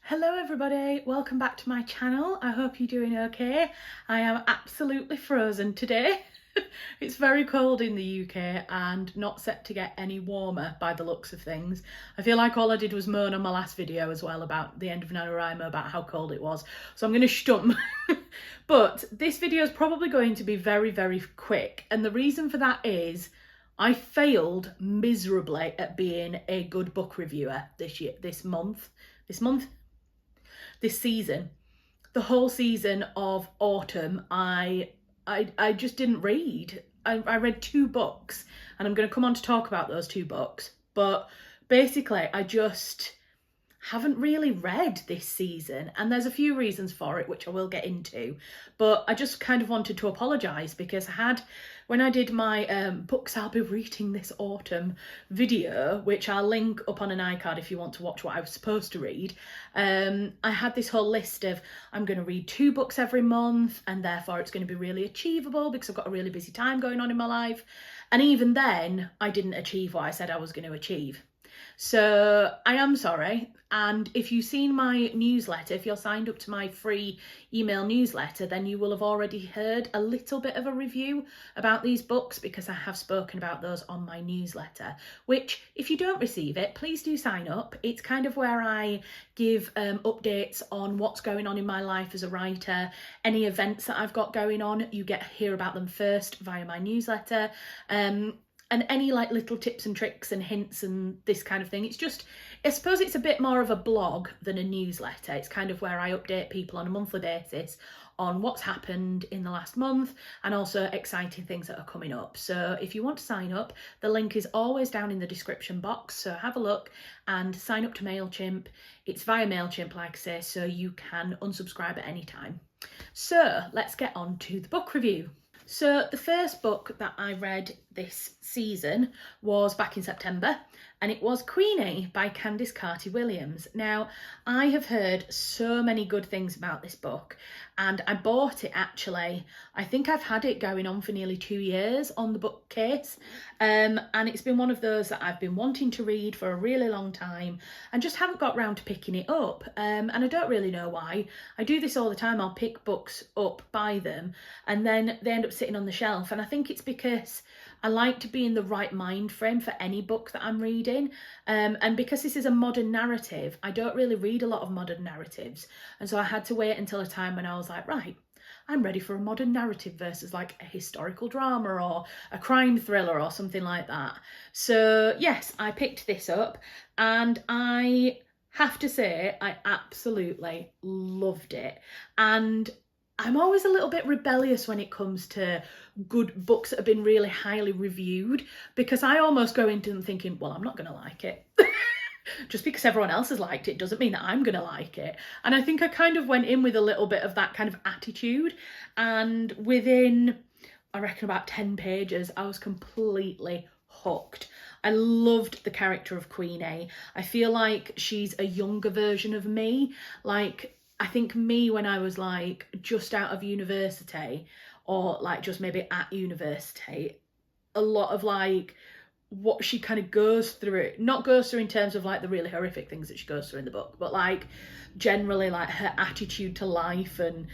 Hello everybody, welcome back to my channel. I hope you're doing okay. I am absolutely frozen today. It's very cold in the UK and not set to get any warmer by the looks of things. I feel like all I did was moan on my last video as well about the end of NaNoWriMo about how cold it was. So I'm going to stump. But this video is probably going to be very, very quick. And the reason for that is I failed miserably at being a good book reviewer this season. The whole season of autumn, I just didn't read. I read 2 books, and I'm going to come on to talk about those 2 books. But basically, I just haven't really read this season, and there's a few reasons for it, which I will get into. But I just kind of wanted to apologise because when I did my books I'll be reading this autumn video, which I'll link up on an iCard if you want to watch what I was supposed to read, I had this whole list of I'm going to read 2 books every month, and therefore it's going to be really achievable because I've got a really busy time going on in my life. And even then, I didn't achieve what I said I was going to achieve. So I am sorry, and if you've seen my newsletter, if you're signed up to my free email newsletter, then you will have already heard a little bit of a review about these books because I have spoken about those on my newsletter, which if you don't receive it, please do sign up. It's kind of where I give updates on what's going on in my life as a writer, any events that I've got going on, you get to hear about them first via my newsletter. And any like little tips and tricks and hints and this kind of thing. It's just, I suppose it's a bit more of a blog than a newsletter. It's kind of where I update people on a monthly basis on what's happened in the last month and also exciting things that are coming up. So if you want to sign up, the link is always down in the description box. So have a look and sign up to MailChimp. It's via MailChimp, like I say, so you can unsubscribe at any time. So let's get on to the book review. So the first book that I read this season was back in September, and it was Queenie by Candice Carty-Williams. Now, I have heard so many good things about this book, and I bought it actually. I think I've had it going on for nearly 2 years on the bookcase, and it's been one of those that I've been wanting to read for a really long time and just haven't got round to picking it up, and I don't really know why. I do this all the time. I'll pick books up, buy them, and then they end up sitting on the shelf, and I think it's because I like to be in the right mind frame for any book that I'm reading, and because this is a modern narrative, I don't really read a lot of modern narratives, and so I had to wait until a time when I was like, right, I'm ready for a modern narrative versus like a historical drama or a crime thriller or something like that. So yes, I picked this up, and I have to say I absolutely loved it. And I'm always a little bit rebellious when it comes to good books that have been really highly reviewed, because I almost go into them thinking, well, I'm not going to like it. Just because everyone else has liked it doesn't mean that I'm going to like it. And I think I kind of went in with a little bit of that kind of attitude, and within, I reckon, about 10 pages, I was completely hooked. I loved the character of Queenie. I feel like she's a younger version of me. Like, I think me when I was like just out of university, or like just maybe at university, a lot of like what she kind of goes through, not goes through in terms of like the really horrific things that she goes through in the book, but like generally like her attitude to life. And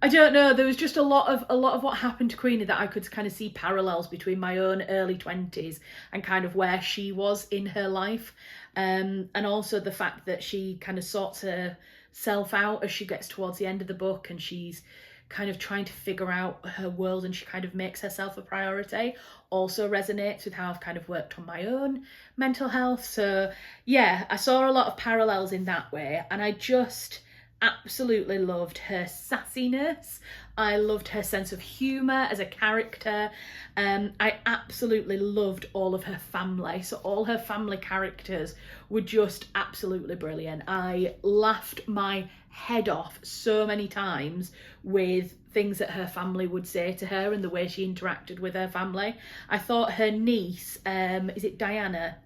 I don't know, there was just a lot of what happened to Queenie that I could kind of see parallels between my own early 20s and kind of where she was in her life, and also the fact that she kind of sorts herself out as she gets towards the end of the book, and she's kind of trying to figure out her world and she kind of makes herself a priority, also resonates with how I've kind of worked on my own mental health. So yeah, I saw a lot of parallels in that way, and I just absolutely loved her sassiness. I loved her sense of humour as a character. I absolutely loved all of her family. So all her family characters were just absolutely brilliant. I laughed my head off so many times with things that her family would say to her and the way she interacted with her family. I thought her niece, is it Diana?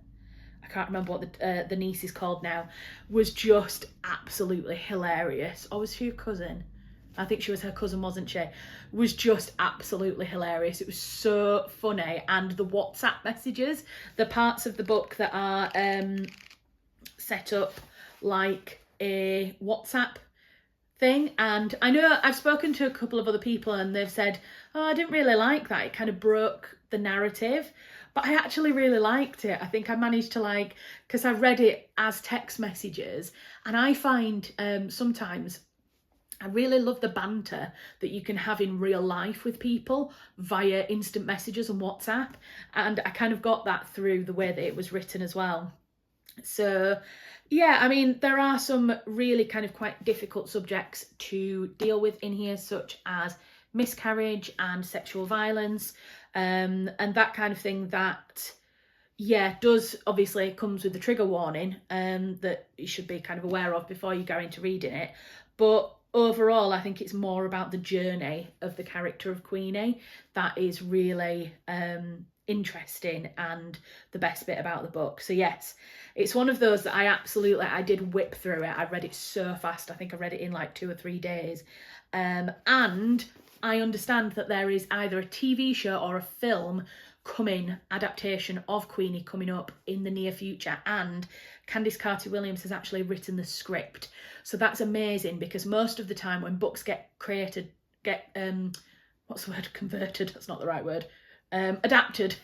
I can't remember what the niece is called now, was just absolutely hilarious. Or was she a cousin? I think she was her cousin, wasn't she? Was just absolutely hilarious. It was so funny. And the WhatsApp messages, the parts of the book that are set up like a WhatsApp thing, and I know I've spoken to a couple of other people and they've said, oh, I didn't really like that, it kind of broke the narrative, but I actually really liked it. I think I managed to because I read it as text messages, and I find sometimes I really love the banter that you can have in real life with people via instant messages and WhatsApp, and I kind of got that through the way that it was written as well. So yeah, I mean, there are some really kind of quite difficult subjects to deal with in here, such as miscarriage and sexual violence, and that kind of thing that, yeah, does obviously comes with the trigger warning that you should be kind of aware of before you go into reading it. But overall, I think it's more about the journey of the character of Queenie that is really interesting and the best bit about the book. So yes, it's one of those that I did whip through it. I read it so fast. I think I read it in like 2 or 3 days. And I understand that there is either a TV show or a film adaptation of Queenie coming up in the near future, and Candice Carty-Williams has actually written the script. So that's amazing, because most of the time when books get what's the word, converted, that's not the right word, adapted,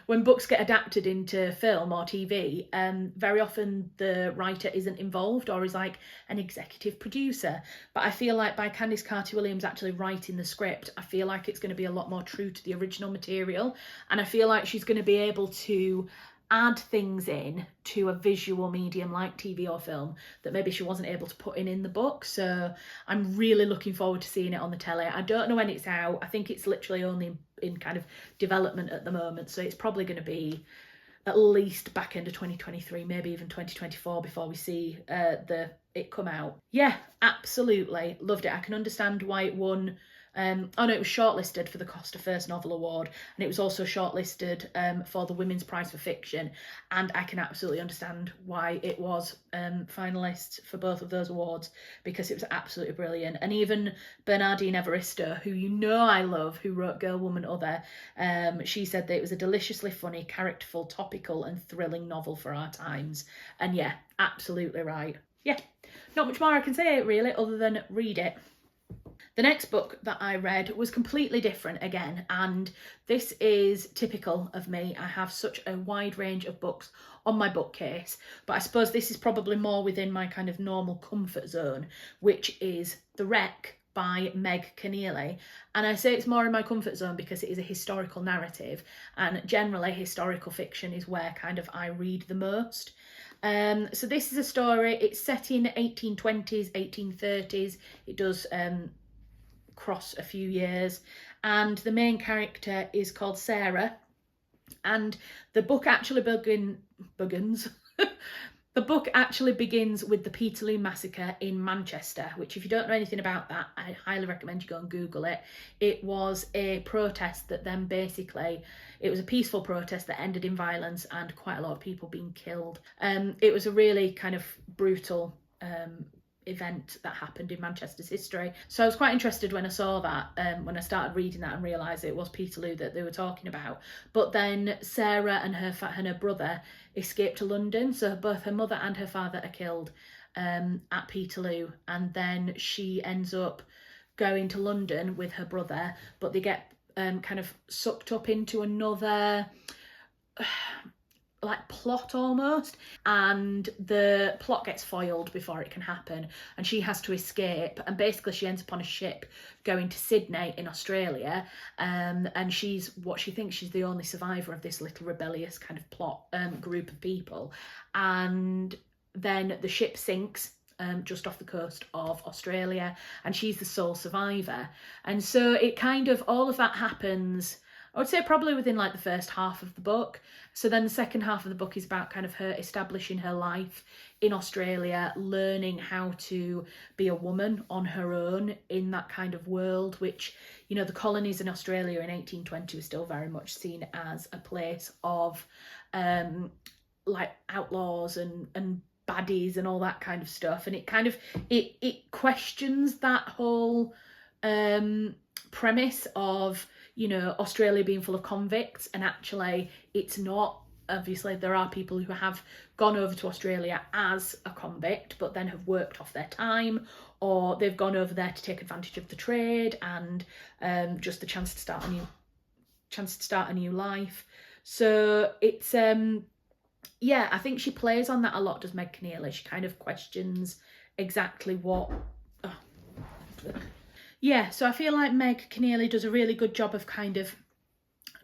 when books get adapted into film or TV, very often the writer isn't involved or is like an executive producer. But I feel like by Candice Carty-Williams actually writing the script, I feel like it's going to be a lot more true to the original material, and I feel like she's going to be able to add things in to a visual medium like TV or film that maybe she wasn't able to put in the book. So I'm really looking forward to seeing it on the telly. I don't know when it's out. I think it's literally only in kind of development at the moment, so it's probably going to be at least back end of 2023, maybe even 2024 before we see it come out. Yeah, absolutely loved it. I can understand why it won. It was shortlisted for the Costa First Novel Award, and it was also shortlisted for the Women's Prize for Fiction, and I can absolutely understand why it was finalist for both of those awards, because it was absolutely brilliant. And even Bernardine Evaristo, who you know I love, who wrote Girl, Woman, Other, she said that it was a deliciously funny, characterful, topical and thrilling novel for our times. And yeah, absolutely right. Yeah, not much more I can say really other than read it. The next book that I read was completely different again, and this is typical of me. I have such a wide range of books on my bookcase, but I suppose this is probably more within my kind of normal comfort zone, which is The Wreck by Meg Keneally. And I say it's more in my comfort zone because it is a historical narrative, and generally historical fiction is where kind of I read the most. So this is a story, it's set in 1820s, 1830s. It does cross a few years, and the main character is called Sarah, and the book actually begins the book actually begins with the Peterloo Massacre in Manchester, which, if you don't know anything about that, I highly recommend you go and Google it. It was a protest that then it was a peaceful protest that ended in violence and quite a lot of people being killed. It was a really kind of brutal event that happened in Manchester's history. So I was quite interested when I saw that, when I started reading that and realised it was Peterloo that they were talking about. But then Sarah and her brother escaped to London, so both her mother and her father are killed at Peterloo, and then she ends up going to London with her brother, but they get kind of sucked up into another like plot almost, and the plot gets foiled before it can happen, and she has to escape, and basically she ends up on a ship going to Sydney in Australia, and she thinks she's the only survivor of this little rebellious kind of plot group of people, and then the ship sinks just off the coast of Australia, and she's the sole survivor. And so it kind of, all of that happens, I would say probably within like the first half of the book. So then the second half of the book is about kind of her establishing her life in Australia, learning how to be a woman on her own in that kind of world, which, you know, the colonies in Australia in 1820 were still very much seen as a place of like outlaws and baddies and all that kind of stuff. And it kind of, it questions that whole premise of, you know, Australia being full of convicts, and actually it's not obviously there are people who have gone over to Australia as a convict but then have worked off their time, or they've gone over there to take advantage of the trade and just the chance to start a new life. So it's yeah, I think she plays on that a lot, does Meg Keneally. She kind of questions exactly what yeah, so I feel like Meg Keneally does a really good job of kind of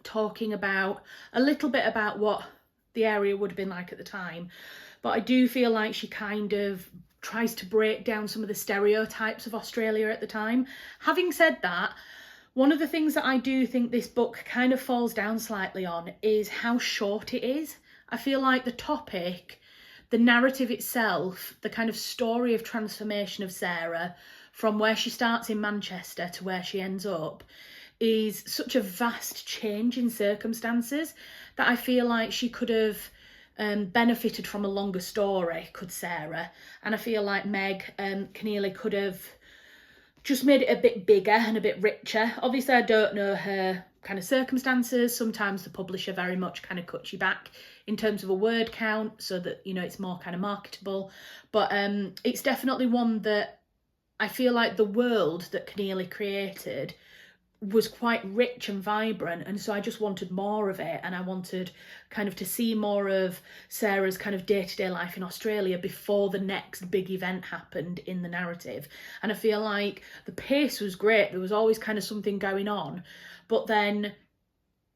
talking about a little bit about what the area would have been like at the time, but I do feel like she kind of tries to break down some of the stereotypes of Australia at the time. Having said that, one of the things that I do think this book kind of falls down slightly on is how short it is. I feel like the topic, the narrative itself, the kind of story of transformation of Sarah from where she starts in Manchester to where she ends up, is such a vast change in circumstances that I feel like she could have benefited from a longer story, could Sarah. And I feel like Meg Keneally could have just made it a bit bigger and a bit richer. Obviously, I don't know her kind of circumstances. Sometimes the publisher very much kind of cuts you back in terms of a word count so that, you know, it's more kind of marketable. But it's definitely one that I feel like the world that Keneally created was quite rich and vibrant, and so I just wanted more of it, and I wanted kind of to see more of Sarah's kind of day-to-day life in Australia before the next big event happened in the narrative. And I feel like the pace was great, there was always kind of something going on, but then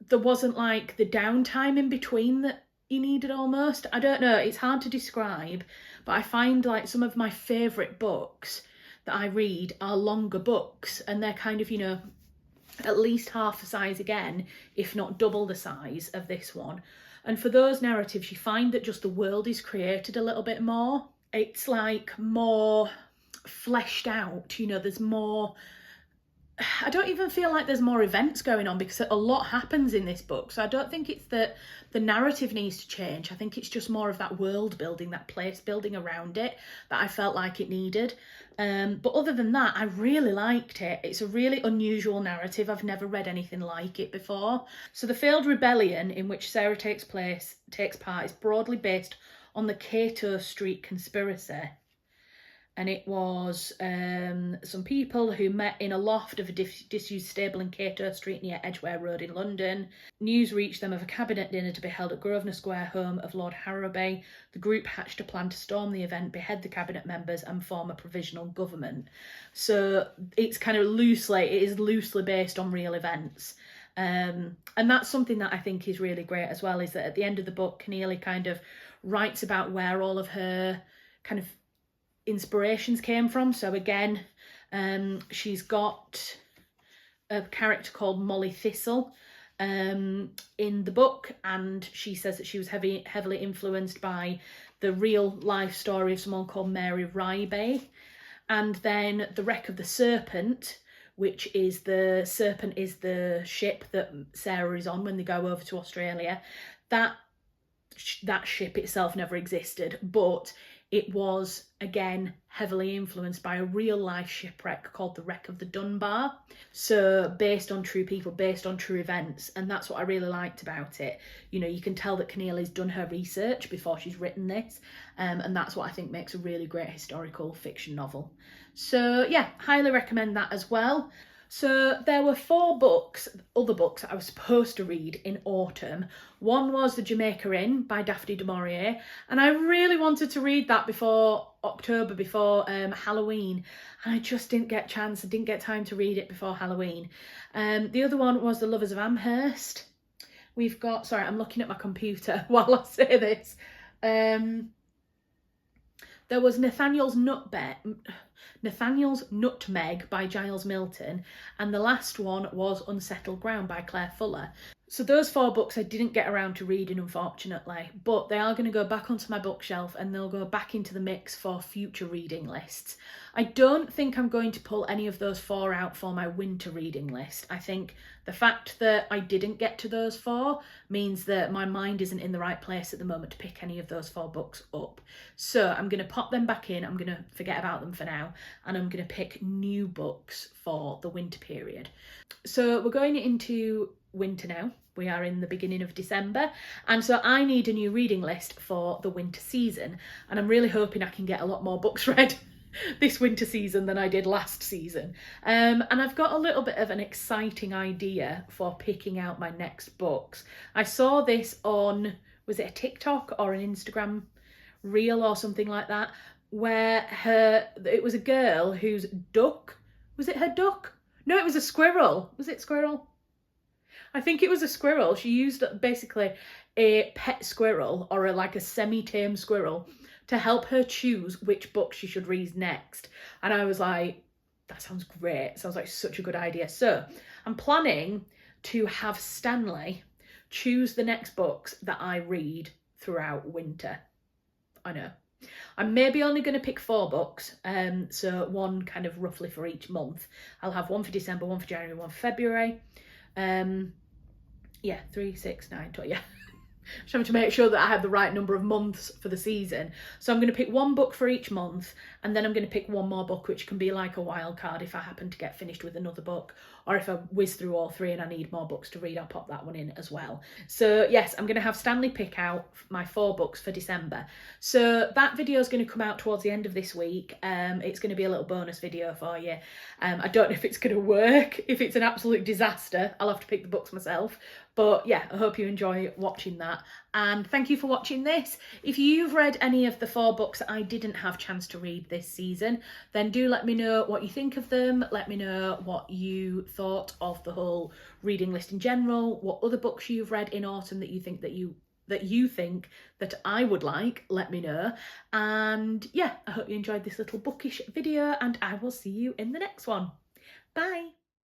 there wasn't like the downtime in between that you needed almost. I don't know, it's hard to describe, but I find like some of my favourite books that I read are longer books, and they're kind of, you know, at least half the size again, if not double the size of this one. And for those narratives, you find that just the world is created a little bit more. It's like more fleshed out, you know, there's more, I don't even feel like there's more events going on because a lot happens in this book. So I don't think it's that the narrative needs to change. I think it's just more of that world building, that place building around it that I felt like it needed. But other than that, I really liked it. It's a really unusual narrative. I've never read anything like it before. So the failed rebellion in which Sarah takes part is broadly based on the Cato Street conspiracy. And it was some people who met in a loft of a disused stable in Cato Street near Edgware Road in London. News reached them of a cabinet dinner to be held at Grosvenor Square, home of Lord Harrowby. The group hatched a plan to storm the event, behead the cabinet members and form a provisional government. So it's kind of it is loosely based on real events. And that's something that I think is really great as well, is that at the end of the book, Keneally kind of writes about where all of her kind of inspirations came from. So again, she's got a character called Molly Thistle in the book, and she says that she was heavily influenced by the real life story of someone called Mary Ryby. And then The Wreck of the Serpent, which is the ship that Sarah is on when they go over to Australia. That ship itself never existed, but it was, again, heavily influenced by a real-life shipwreck called the Wreck of the Dunbar. So based on true people, based on true events, and that's what I really liked about it. You know, you can tell that Keneally's done her research before she's written this, and that's what I think makes a really great historical fiction novel. So yeah, highly recommend that as well. So there were 4 other books that I was supposed to read in autumn. One was The Jamaica Inn by Daphne du Maurier, and I really wanted to read that before October, before Halloween, and I just didn't get a chance. I didn't get time to read it before Halloween. The other one was The Lovers of Amherst. We've got, sorry, I'm looking at my computer while I say this. There was Nathaniel's Nutmeg by Giles Milton, and the last one was Unsettled Ground by Claire Fuller. So those 4 books I didn't get around to reading, unfortunately, but they are going to go back onto my bookshelf and they'll go back into the mix for future reading lists. I don't think I'm going to pull any of those 4 out for my winter reading list. I think the fact that I didn't get to those 4 means that my mind isn't in the right place at the moment to pick any of those 4 books up. So I'm going to pop them back in, I'm going to forget about them for now, and I'm going to pick new books for the winter period. So we're going into winter now. We are in the beginning of December, and so I need a new reading list for the winter season, and I'm really hoping I can get a lot more books read this winter season than I did last season. And I've got a little bit of an exciting idea for picking out my next books. I saw this on, was it a TikTok or an Instagram reel or something like that, where it was a girl whose duck, was it her duck? No, it was a squirrel. Was it squirrel? I think it was a squirrel. She used basically a pet squirrel or like a semi-tame squirrel to help her choose which book she should read next. And I was like, that sounds great. Sounds like such a good idea. So I'm planning to have Stanley choose the next books that I read throughout winter. I know. I'm maybe only going to pick 4 books, so one kind of roughly for each month. I'll have one for December, one for January, one for February. Yeah, 3, 6, 9, 12, yeah. Just having to make sure that I have the right number of months for the season. So I'm going to pick 1 book for each month, and then I'm going to pick 1 more book, which can be like a wild card if I happen to get finished with another book, or if I whiz through all 3 and I need more books to read, I'll pop that one in as well. So yes, I'm going to have Stanley pick out my 4 books for December. So that video is going to come out towards the end of this week. It's going to be a little bonus video for you. I don't know if it's going to work. If it's an absolute disaster, I'll have to pick the books myself. But yeah, I hope you enjoy watching that. And thank you for watching this. If you've read any of the 4 books that I didn't have chance to read this season, then do let me know what you think of them. Let me know what you thought of the whole reading list in general, what other books you've read in autumn that you think that I would like. Let me know. And yeah, I hope you enjoyed this little bookish video, and I will see you in the next one. Bye.